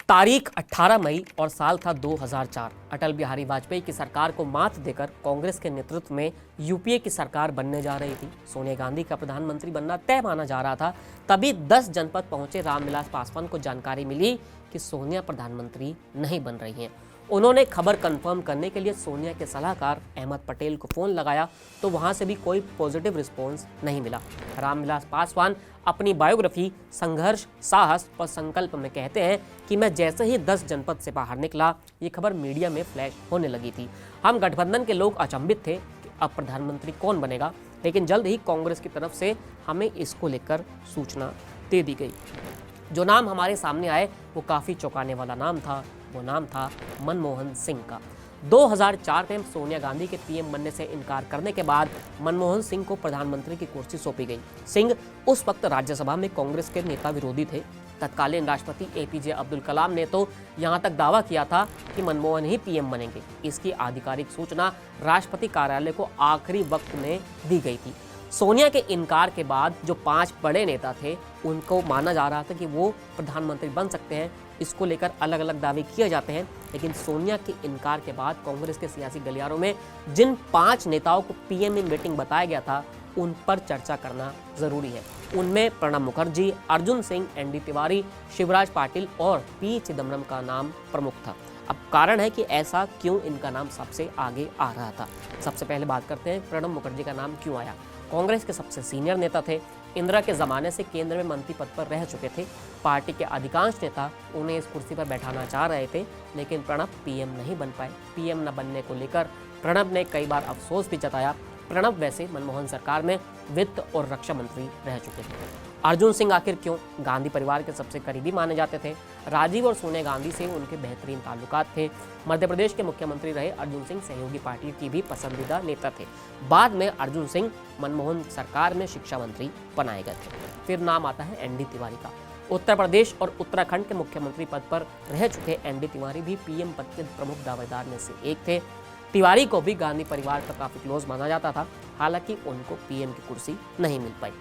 तारीख 18 मई और साल था 2004। अटल बिहारी वाजपेयी की सरकार को मात देकर कांग्रेस के नेतृत्व में यूपीए की सरकार बनने जा रही थी। सोनिया गांधी का प्रधानमंत्री बनना तय माना जा रहा था। तभी 10 जनपद पहुंचे रामविलास पासवान को जानकारी मिली कि सोनिया प्रधानमंत्री नहीं बन रही हैं। उन्होंने खबर कंफर्म करने के लिए सोनिया के सलाहकार अहमद पटेल को फोन लगाया तो वहां से भी कोई पॉजिटिव रिस्पॉन्स नहीं मिला। रामविलास पासवान अपनी बायोग्राफी संघर्ष, साहस और संकल्प में कहते हैं कि मैं जैसे ही 10 जनपद से बाहर निकला, ये खबर मीडिया में फ्लैश होने लगी थी। हम गठबंधन के लोग अचंभित थे कि अब प्रधानमंत्री कौन बनेगा, लेकिन जल्द ही कांग्रेस की तरफ से हमें इसको लेकर सूचना दे दी गई। जो नाम हमारे सामने आए वो काफ़ी चौंकाने वाला नाम था। वो नाम था मनमोहन सिंह का। 2004 में सोनिया गांधी के पीएम बनने से इनकार करने के बाद मनमोहन सिंह को प्रधानमंत्री की कुर्सी सौंपी गई। सिंह उस वक्त राज्यसभा में कांग्रेस के नेता विरोधी थे। तत्कालीन राष्ट्रपति एपीजे अब्दुल कलाम ने तो यहां तक दावा किया था कि मनमोहन ही पीएम बनेंगे। इसकी आधिकारिक सूचना राष्ट्रपति कार्यालय को आखिरी वक्त में दी गई थी। सोनिया के इनकार के बाद जो 5 बड़े नेता थे, उनको माना जा रहा था कि वो प्रधानमंत्री बन सकते हैं। इसको लेकर अलग अलग दावे किए जाते हैं, लेकिन सोनिया के इनकार के बाद कांग्रेस के सियासी गलियारों में जिन 5 नेताओं को पीएम इन वेटिंग बताया गया था, उन पर चर्चा करना जरूरी है। उनमें प्रणब मुखर्जी, अर्जुन सिंह, एनडी तिवारी, शिवराज पाटिल और पी चिदम्बरम का नाम प्रमुख था। अब कारण है कि ऐसा क्यों इनका नाम सबसे आगे आ रहा था। सबसे पहले बात करते हैं प्रणब मुखर्जी का नाम क्यों आया। कांग्रेस के सबसे सीनियर नेता थे। इंदिरा के ज़माने से केंद्र में मंत्री पद पर रह चुके थे। पार्टी के अधिकांश नेता उन्हें इस कुर्सी पर बैठाना चाह रहे थे, लेकिन प्रणब पीएम नहीं बन पाए। पीएम न बनने को लेकर प्रणब ने कई बार अफसोस भी जताया। प्रणब वैसे मनमोहन सरकार में वित्त और रक्षा मंत्री रह चुके थे। अर्जुन सिंह आखिर क्यों? गांधी परिवार के सबसे करीबी माने जाते थे। राजीव और सोनिया गांधी से उनके बेहतरीन ताल्लुकात थे। मध्य प्रदेश के मुख्यमंत्री रहे अर्जुन सिंह सहयोगी पार्टी की भी पसंदीदा नेता थे। बाद में अर्जुन सिंह मनमोहन सरकार में शिक्षा मंत्री बनाए गए थे। फिर नाम आता है एनडी तिवारी का। उत्तर प्रदेश और उत्तराखंड के मुख्यमंत्री पद पर रह चुके एनडी तिवारी भी पीएम पद के प्रमुख दावेदार में से एक थे। तिवारी को भी गांधी परिवार का काफी क्लोज माना जाता था, हालांकि उनको पीएम की कुर्सी नहीं मिल पाई।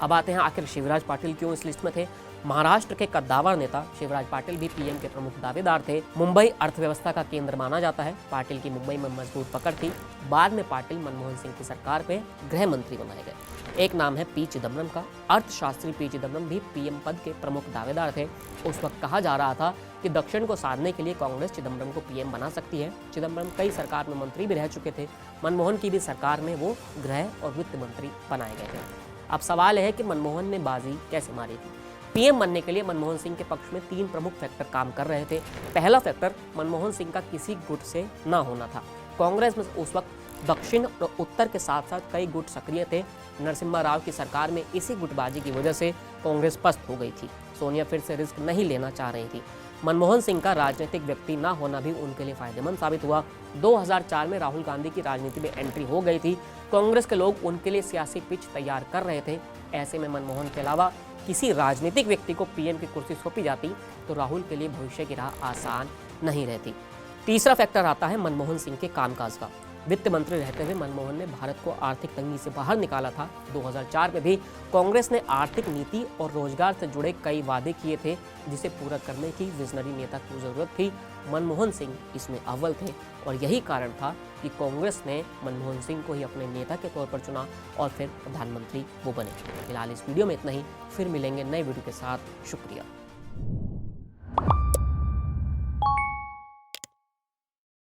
अब आते हैं आखिर शिवराज पाटिल क्यों इस लिस्ट में थे। महाराष्ट्र के कद्दावर नेता शिवराज पाटिल भी पीएम के प्रमुख दावेदार थे। मुंबई अर्थव्यवस्था का केंद्र माना जाता है। पाटिल की मुंबई में मजबूत पकड़ थी। बाद में पाटिल मनमोहन सिंह की सरकार में गृह मंत्री बनाए गए। एक नाम है पी चिदम्बरम का। अर्थशास्त्री पी चिदम्बरम भी पीएम पद के प्रमुख दावेदार थे। उस वक्त कहा जा रहा था कि दक्षिण को साधने के लिए कांग्रेस चिदम्बरम को पीएम बना सकती है। चिदम्बरम कई सरकार में मंत्री भी रह चुके थे। मनमोहन की भी सरकार में वो गृह और वित्त मंत्री बनाए गए थे। अब सवाल है कि मनमोहन ने बाजी कैसे मारी थी। पीएम बनने के लिए मनमोहन सिंह के पक्ष में 3 प्रमुख फैक्टर काम कर रहे थे। पहला फैक्टर मनमोहन सिंह का किसी गुट से न होना था। कांग्रेस में उस वक्त दक्षिण और उत्तर के साथ साथ कई गुट सक्रिय थे। नरसिम्हा राव की सरकार में इसी गुटबाजी की वजह से कांग्रेस पस्त हो गई थी। सोनिया फिर से रिस्क नहीं लेना चाह रही थी। मनमोहन सिंह का राजनीतिक व्यक्ति ना होना भी उनके लिए फायदेमंद साबित हुआ। 2004 में राहुल गांधी की राजनीति में एंट्री हो गई थी। कांग्रेस के लोग उनके लिए सियासी पिच तैयार कर रहे थे। ऐसे में मनमोहन के अलावा किसी राजनीतिक व्यक्ति को पीएम की कुर्सी सौंपी जाती तो राहुल के लिए भविष्य की राह आसान नहीं रहती। तीसरा फैक्टर आता है मनमोहन सिंह के कामकाज का। वित्त मंत्री रहते हुए मनमोहन ने भारत को आर्थिक तंगी से बाहर निकाला था। 2004 में भी कांग्रेस ने आर्थिक नीति और रोजगार से जुड़े कई वादे किए थे, जिसे पूरा करने की विजनरी नेता की जरूरत थी। मनमोहन सिंह इसमें अव्वल थे और यही कारण था कि कांग्रेस ने मनमोहन सिंह को ही अपने नेता के तौर पर चुना और फिर प्रधानमंत्री वो बने। फिलहाल इस वीडियो में इतना ही। फिर मिलेंगे नए वीडियो के साथ। शुक्रिया।